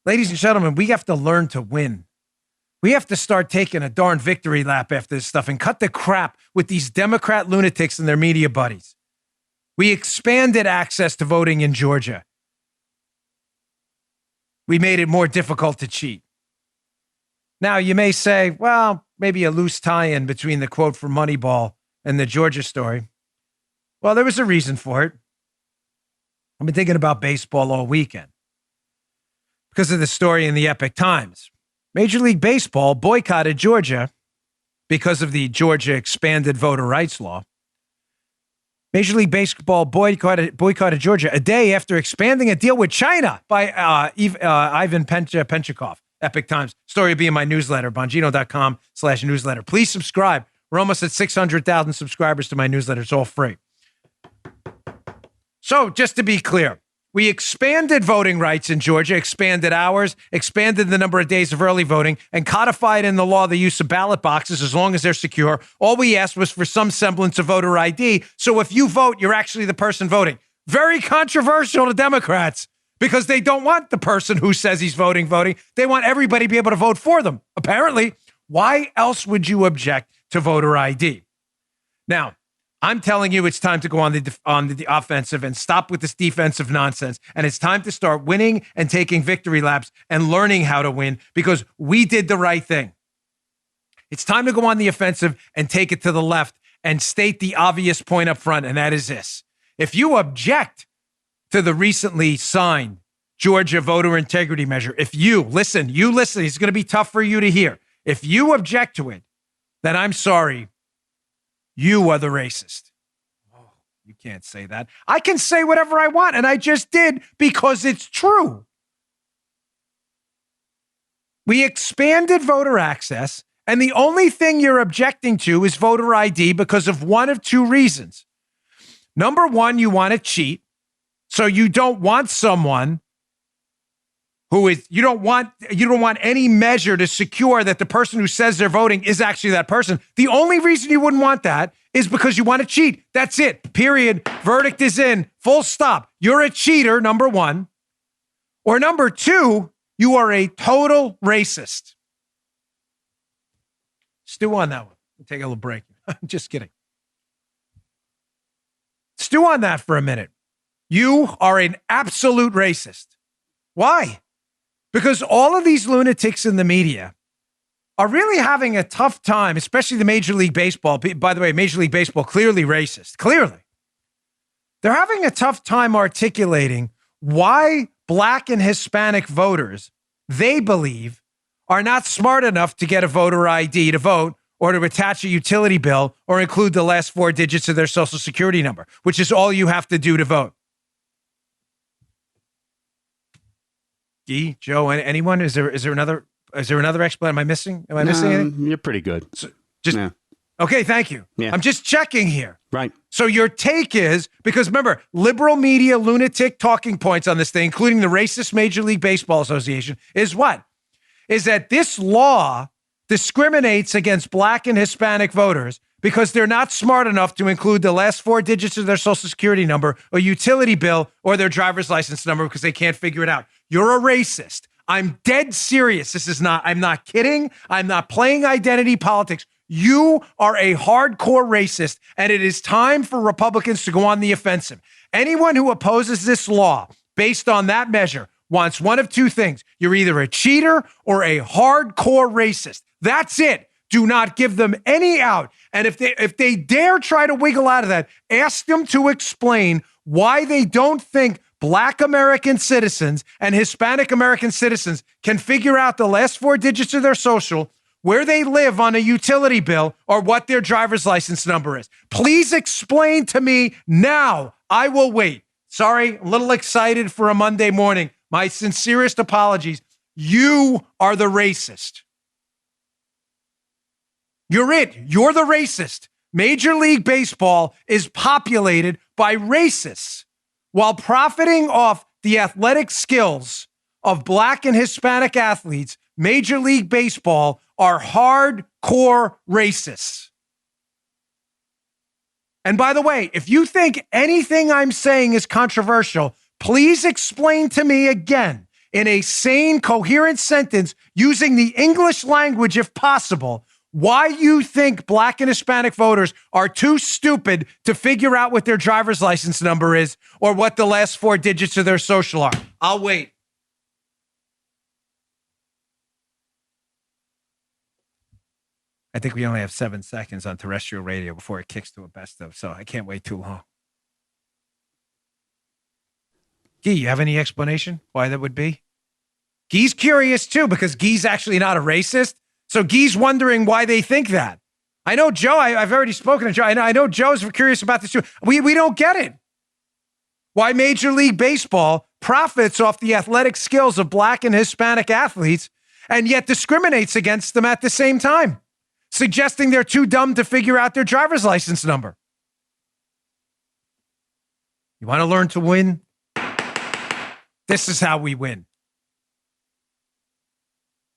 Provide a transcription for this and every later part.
Ladies and gentlemen, we have to learn to win. We have to start taking a darn victory lap after this stuff and cut the crap with these Democrat lunatics and their media buddies. We expanded access to voting in Georgia. We made it more difficult to cheat. Now, you may say, well, maybe a loose tie-in between the quote from Moneyball and the Georgia story. Well, there was a reason for it. I've been thinking about baseball all weekend because of the story in the Epic Times. Major League Baseball boycotted Georgia because of the Georgia expanded voter rights law. Major League Baseball boycotted Georgia a day after expanding a deal with China by Ivan Penchikov. Epic Times. Story will be in my newsletter, bongino.com/newsletter. Please subscribe. We're almost at 600,000 subscribers to my newsletter. It's all free. So just to be clear, we expanded voting rights in Georgia, expanded hours, expanded the number of days of early voting, and codified in the law the use of ballot boxes as long as they're secure. All we asked was for some semblance of voter ID. So if you vote, you're actually the person voting. Very controversial to Democrats because they don't want the person who says he's voting. They want everybody to be able to vote for them. Apparently, why else would you object to voter ID? Now, I'm telling you, it's time to go on the offensive and stop with this defensive nonsense. And it's time to start winning and taking victory laps and learning how to win because we did the right thing. It's time to go on the offensive and take it to the left and state the obvious point up front, and that is this. If you object to the recently signed Georgia voter integrity measure, if you listen, it's going to be tough for you to hear. If you object to it, then I'm sorry. You are the racist. Oh, you can't say that. I can say whatever I want, and I just did because it's true. We expanded voter access, and the only thing you're objecting to is voter ID because of one of two reasons. Number one, you want to cheat, so you don't want someone you don't want any measure to secure that the person who says they're voting is actually that person. The only reason you wouldn't want that is because you want to cheat. That's it. Period. Verdict is in. Full stop. You're a cheater, number one. Or number two, you are a total racist. Stew on that one. We'll take a little break. I'm just kidding. Stew on that for a minute. You are an absolute racist. Why? Because all of these lunatics in the media are really having a tough time, especially the Major League Baseball. By the way, Major League Baseball, clearly racist. Clearly. They're having a tough time articulating why Black and Hispanic voters, they believe, are not smart enough to get a voter ID to vote or to attach a utility bill or include the last four digits of their social security number, which is all you have to do to vote. Guy, Joe, anyone? Is there another explanation? Am I missing anything? You're pretty good. Yeah. Okay, thank you. Yeah. I'm just checking here. Right. So your take is, because remember, liberal media lunatic talking points on this thing, including the racist Major League Baseball Association, is what? Is that this law discriminates against Black and Hispanic voters because they're not smart enough to include the last four digits of their social security number or utility bill or their driver's license number because they can't figure it out. You're a racist. I'm dead serious. I'm not kidding. I'm not playing identity politics. You are a hardcore racist, and it is time for Republicans to go on the offensive. Anyone who opposes this law based on that measure wants one of two things. You're either a cheater or a hardcore racist. That's it. Do not give them any out. And if they dare try to wiggle out of that, ask them to explain why they don't think Black American citizens and Hispanic American citizens can figure out the last four digits of their social, where they live on a utility bill, or what their driver's license number is. Please explain to me now. I will wait. Sorry, a little excited for a Monday morning. My sincerest apologies. You are the racist. You're it. You're the racist. Major League Baseball is populated by racists while profiting off the athletic skills of Black and Hispanic athletes. Major League Baseball are hardcore racists. And by the way, if you think anything I'm saying is controversial, please explain to me again in a sane, coherent sentence using the English language if possible why you think Black and Hispanic voters are too stupid to figure out what their driver's license number is or what the last 4 digits of their social are. I'll wait. I think we only have 7 seconds on terrestrial radio before it kicks to a best of, so I can't wait too long. Guy, you have any explanation why that would be? Guy's curious too, because Guy's actually not a racist. So Guy's wondering why they think that. I know Joe, I've already spoken to Joe. I know Joe's curious about this too. We don't get it. Why Major League Baseball profits off the athletic skills of Black and Hispanic athletes and yet discriminates against them at the same time, suggesting they're too dumb to figure out their driver's license number. You want to learn to win? This is how we win.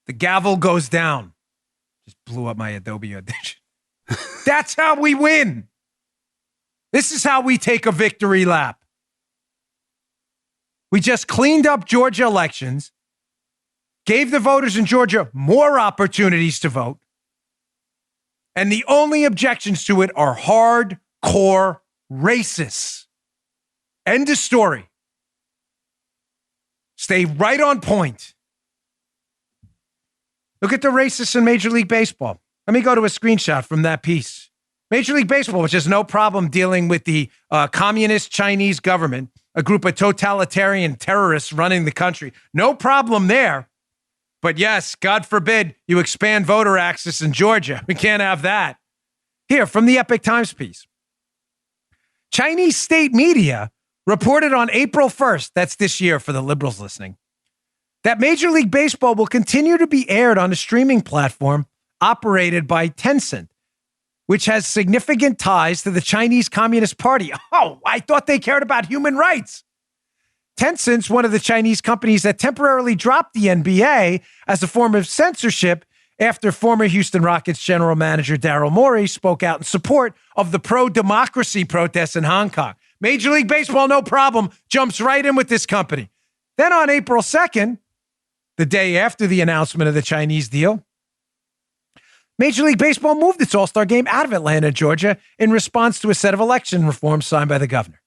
The gavel goes down. Just blew up my Adobe Audition. That's how we win. This is how we take a victory lap. We just cleaned up Georgia elections, gave the voters in Georgia more opportunities to vote, and the only objections to it are hardcore racists. End of story. Stay right on point. Look at the racists in Major League Baseball. Let me go to a screenshot from that piece. Major League Baseball, which has no problem dealing with the communist Chinese government, a group of totalitarian terrorists running the country. No problem there. But yes, God forbid you expand voter access in Georgia. We can't have that. Here, from the Epoch Times piece. Chinese state media reported on April 1st, that's this year for the liberals listening, that Major League Baseball will continue to be aired on a streaming platform operated by Tencent, which has significant ties to the Chinese Communist Party. Oh, I thought they cared about human rights. Tencent's one of the Chinese companies that temporarily dropped the NBA as a form of censorship after former Houston Rockets general manager Daryl Morey spoke out in support of the pro-democracy protests in Hong Kong. Major League Baseball, no problem, jumps right in with this company. Then on April 2nd, the day after the announcement of the Chinese deal, Major League Baseball moved its All-Star game out of Atlanta, Georgia, in response to a set of election reforms signed by the governor.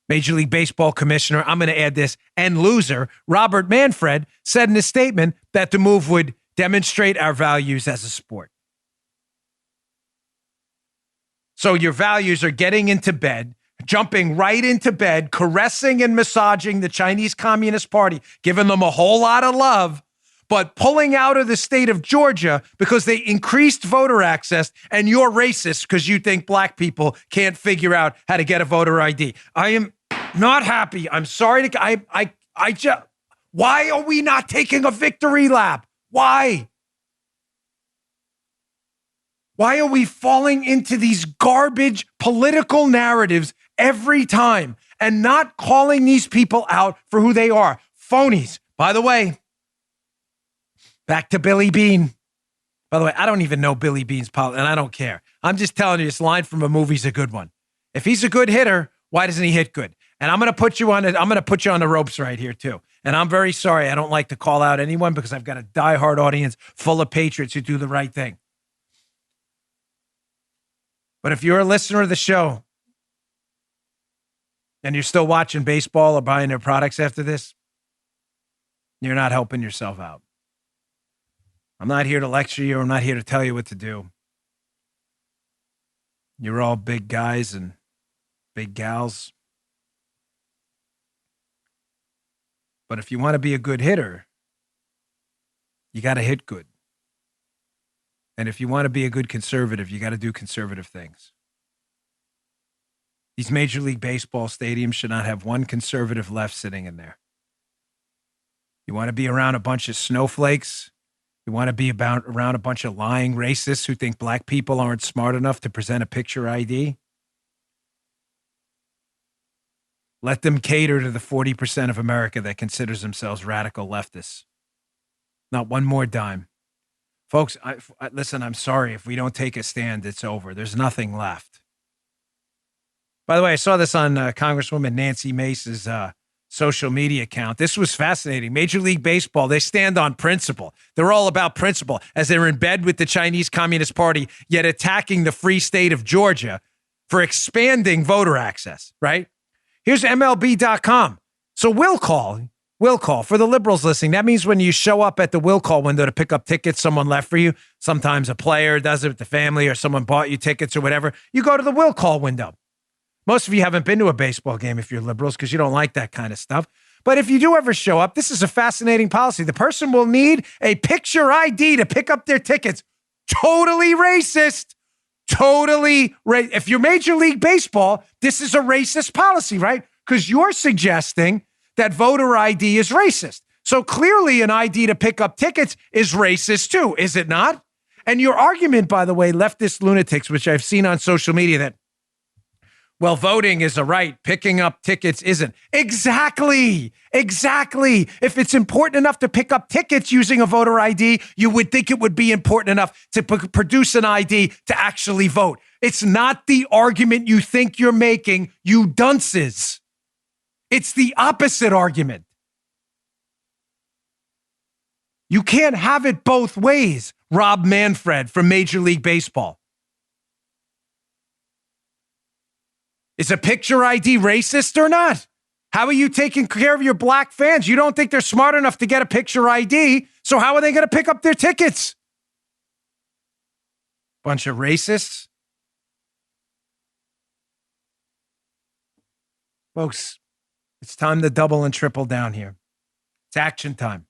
Major League Baseball commissioner, I'm going to add this, and loser, Robert Manfred, said in a statement that the move would demonstrate our values as a sport. So your values are getting into bed, jumping right into bed, caressing and massaging the Chinese Communist Party, giving them a whole lot of love, but pulling out of the state of Georgia because they increased voter access, and you're racist because you think Black people can't figure out how to get a voter ID. I am not happy. I'm sorry to, I just, why are we not taking a victory lap? Why? Why are we falling into these garbage political narratives every time and not calling these people out for who they are? Phonies. By the way, back to Billy Beane. By the way, I don't even know Billy Beane's politics, and I don't care. I'm just telling you, this line from a movie's a good one. If he's a good hitter, why doesn't he hit good? And I'm going to put you on the ropes right here too. And I'm very sorry. I don't like to call out anyone because I've got a diehard audience full of patriots who do the right thing. But if you're a listener of the show and you're still watching baseball or buying their products after this, you're not helping yourself out. I'm not here to lecture you. I'm not here to tell you what to do. You're all big guys and big gals. But if you want to be a good hitter, you got to hit good. And if you want to be a good conservative, you got to do conservative things. These Major League Baseball stadiums should not have one conservative left sitting in there. You want to be around a bunch of snowflakes? You want to be around a bunch of lying racists who think Black people aren't smart enough to present a picture ID? Let them cater to the 40% of America that considers themselves radical leftists. Not one more dime. Folks, listen, I'm sorry. If we don't take a stand, it's over. There's nothing left. By the way, I saw this on Congresswoman Nancy Mace's social media account. This was fascinating. Major League Baseball, they stand on principle. They're all about principle as they're in bed with the Chinese Communist Party, yet attacking the free state of Georgia for expanding voter access, right? Here's MLB.com. So will call for the liberals listening. That means when you show up at the will call window to pick up tickets someone left for you, sometimes a player does it with the family or someone bought you tickets or whatever, you go to the will call window. Most of you haven't been to a baseball game if you're liberals because you don't like that kind of stuff. But if you do ever show up, this is a fascinating policy. The person will need a picture ID to pick up their tickets. Totally racist. If you're Major League Baseball, this is a racist policy, right? Because you're suggesting that voter ID is racist. So clearly an ID to pick up tickets is racist too, is it not? And your argument, by the way, leftist lunatics, which I've seen on social media, that, well, voting is a right, picking up tickets isn't. Exactly. If it's important enough to pick up tickets using a voter ID, you would think it would be important enough to produce an ID to actually vote. It's not the argument you think you're making, you dunces. It's the opposite argument. You can't have it both ways, Rob Manfred from Major League Baseball. Is a picture ID racist or not? How are you taking care of your black fans? You don't think they're smart enough to get a picture ID, so how are they going to pick up their tickets? Bunch of racists. Folks, it's time to double and triple down here. It's action time.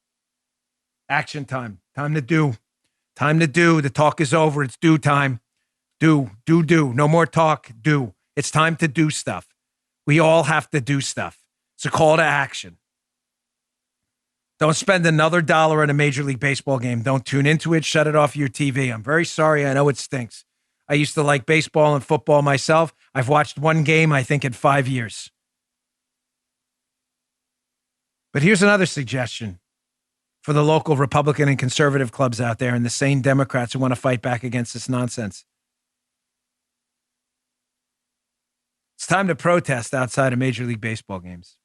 Action time. Time to do. The talk is over. It's do time. Do. No more talk. Do. It's time to do stuff. We all have to do stuff. It's a call to action. Don't spend another dollar at a Major League Baseball game. Don't tune into it. Shut it off your TV. I'm very sorry. I know it stinks. I used to like baseball and football myself. I've watched one game, I think, in 5 years. But here's another suggestion for the local Republican and conservative clubs out there and the sane Democrats who want to fight back against this nonsense. It's time to protest outside of Major League Baseball games.